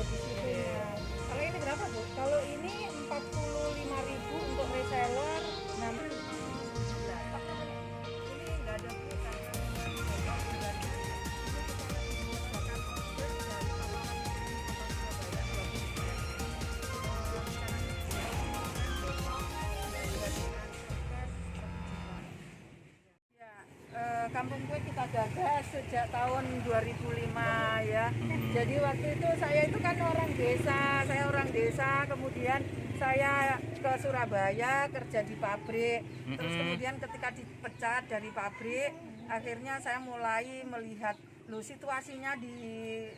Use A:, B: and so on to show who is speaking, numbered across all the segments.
A: di situnya. Kalau ini berapa Bu? Kalau ini 45.000 untuk reseller. Nah, ini nggak ada Bu karena Kampung Kue kita gagas sejak tahun 2005 ya. Jadi waktu itu saya itu kan orang desa, kemudian saya ke Surabaya kerja di pabrik. Terus kemudian ketika dipecat dari pabrik, akhirnya saya mulai melihat situasinya di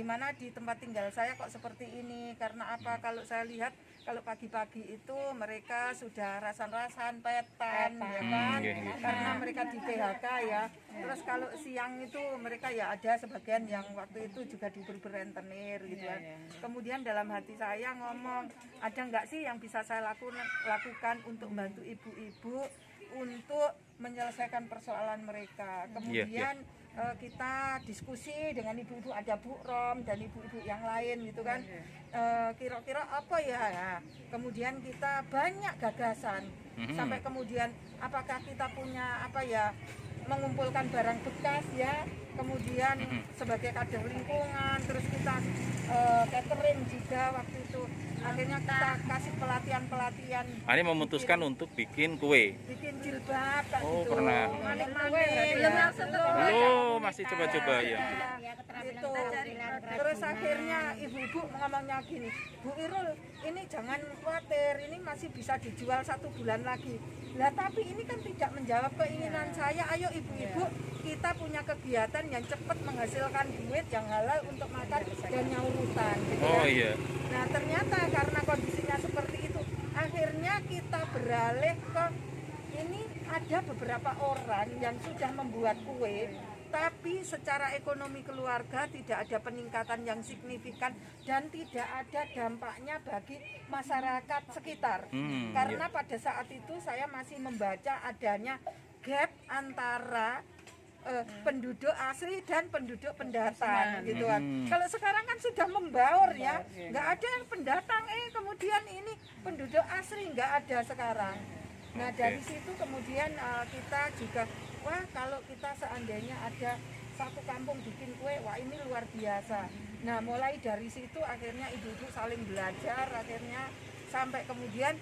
A: mana di tempat tinggal saya kok seperti ini. Karena apa? Kalau saya lihat kalau pagi-pagi itu mereka sudah rasan-rasan petan ya kan, karena mereka di PHK ya. Terus kalau siang itu mereka ya ada sebagian yang waktu itu juga diberi rentenir gitu kan. Kemudian dalam hati saya ngomong, ada nggak sih yang bisa saya lakukan untuk membantu ibu-ibu untuk menyelesaikan persoalan mereka. Kemudian kita diskusi dengan ibu-ibu, ada Bu Rom dan ibu-ibu yang lain gitu kan. Kira-kira apa ya? Nah, kemudian kita banyak gagasan sampai kemudian apakah kita punya apa ya, mengumpulkan barang bekas ya, kemudian sebagai kader lingkungan, terus kita catering juga waktu itu. Akhirnya kita kasih pelatihan.
B: Ini memutuskan untuk bikin kue.
A: Bikin jilbab kan gitu.
B: Pernah.
A: Belum
B: Masih coba-coba ya.
A: Itu. Terus akhirnya ibu-ibu ngomongnya gini, Bu Irul, ini jangan khawatir, ini masih bisa dijual 1 bulan lagi. Lah tapi ini kan tidak menjawab keinginan saya. Ayo ibu-ibu, kita punya kegiatan yang cepat menghasilkan duit yang halal untuk makan dan nyaurutan gitu ya.
B: Iya.
A: Nah ternyata karena kondisinya seperti itu, akhirnya kita beralih ke ini, ada beberapa orang yang sudah membuat kue, tapi secara ekonomi keluarga tidak ada peningkatan yang signifikan dan tidak ada dampaknya bagi masyarakat sekitar. Karena pada saat itu saya masih membaca adanya gap antara penduduk asli dan penduduk pendatang gitu kan. Kalau sekarang kan sudah membaur ya, nggak ada yang pendatang, kemudian ini penduduk asli nggak ada sekarang. Nah dari situ kemudian kita juga, wah kalau kita seandainya ada satu kampung bikin kue, wah ini luar biasa. Nah mulai dari situ akhirnya ibu-ibu saling belajar, akhirnya sampai kemudian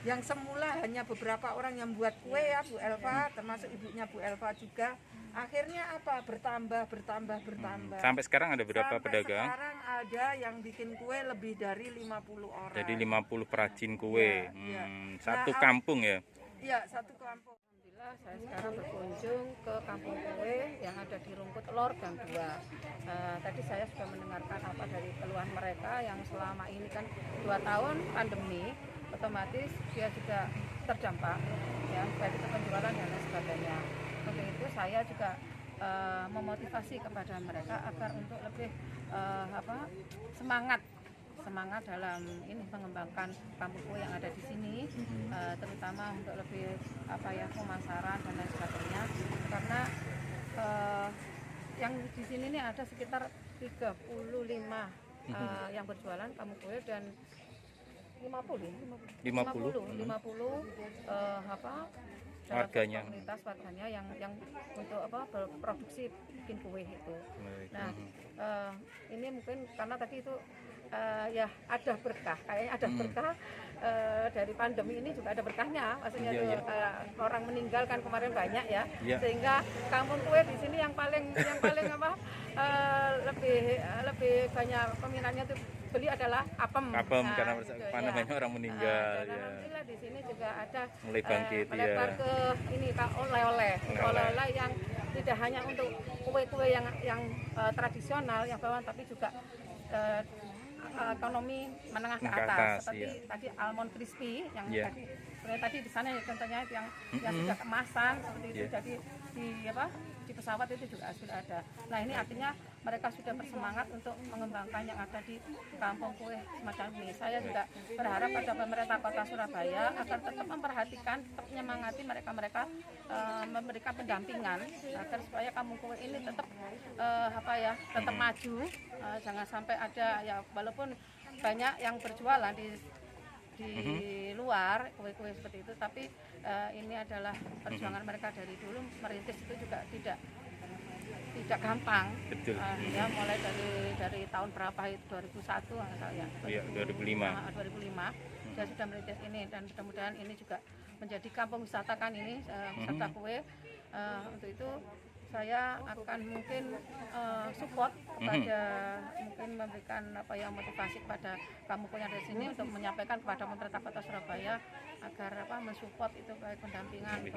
A: yang semula hanya beberapa orang yang buat kue ya, Bu Elva, termasuk ibunya Bu Elva juga. Akhirnya apa? Bertambah.
B: Sampai sekarang ada berapa pedagang?
A: Sekarang ada yang bikin kue lebih dari 50 orang.
B: Jadi 50 perajin kue. Satu
A: Nah,
B: kampung ya?
A: Iya, satu kampung.
C: Alhamdulillah saya sekarang berkunjung ke kampung kue yang ada di Rungkut Lor Gang 2. Tadi saya sudah mendengarkan apa dari keluhan mereka yang selama ini kan 2 tahun pandemi, otomatis dia juga terdampak ya, baik itu penjualan dan lain sebagainya. Untuk itu saya juga memotivasi kepada mereka agar untuk lebih semangat dalam ini mengembangkan kampung kue yang ada di sini, terutama untuk lebih pemasaran dan lain sebagainya. Karena yang di sini ini ada sekitar 35 yang berjualan kampung kue dan 50
B: warganya,
C: komunitas warganya yang untuk berproduksi bikin kue itu. Nah ini mungkin karena tadi itu ya ada berkah, kayaknya ada berkah dari pandemi ini juga ada berkahnya, maksudnya orang meninggal kan kemarin banyak ya, sehingga kampung kue di sini yang paling lebih banyak peminatnya itu beli adalah apem.
B: Karena banyak orang meninggal.
C: Dan alhamdulillah di sini juga ada
B: mulai bangkit
C: melebar ke ini oleh-oleh yang tidak hanya untuk kue-kue yang tradisional yang bawaan, tapi juga ekonomi menengah ke atas, seperti tadi almond crispy yang tadi sebenarnya tadi di sana ya contohnya yang sudah kemasan seperti itu. Jadi di pesawat itu juga sudah ada. Nah ini artinya mereka sudah bersemangat untuk mengembangkan yang ada di kampung kue semacam ini. Saya juga berharap pada pemerintah Kota Surabaya agar tetap memperhatikan, tetap menyemangati mereka memberikan pendampingan agar supaya kampung kue ini tetap tetap maju. Jangan sampai ada ya walaupun banyak yang berjualan di luar kue-kue seperti itu, tapi ini adalah perjuangan mereka dari dulu merintis itu juga tidak gampang.
B: Betul.
C: Ya mulai dari tahun berapa itu 2001 ya.
B: Iya, 2005.
C: 2005 dia sudah merintis ini dan mudah-mudahan ini juga menjadi kampung wisata kan ini wisata kue. Untuk itu saya akan mungkin support kepada mungkin memberikan motivasi kepada kamu yang dari sini untuk menyampaikan kepada pemerintah Kota Surabaya agar mensupport itu baik pendampingan.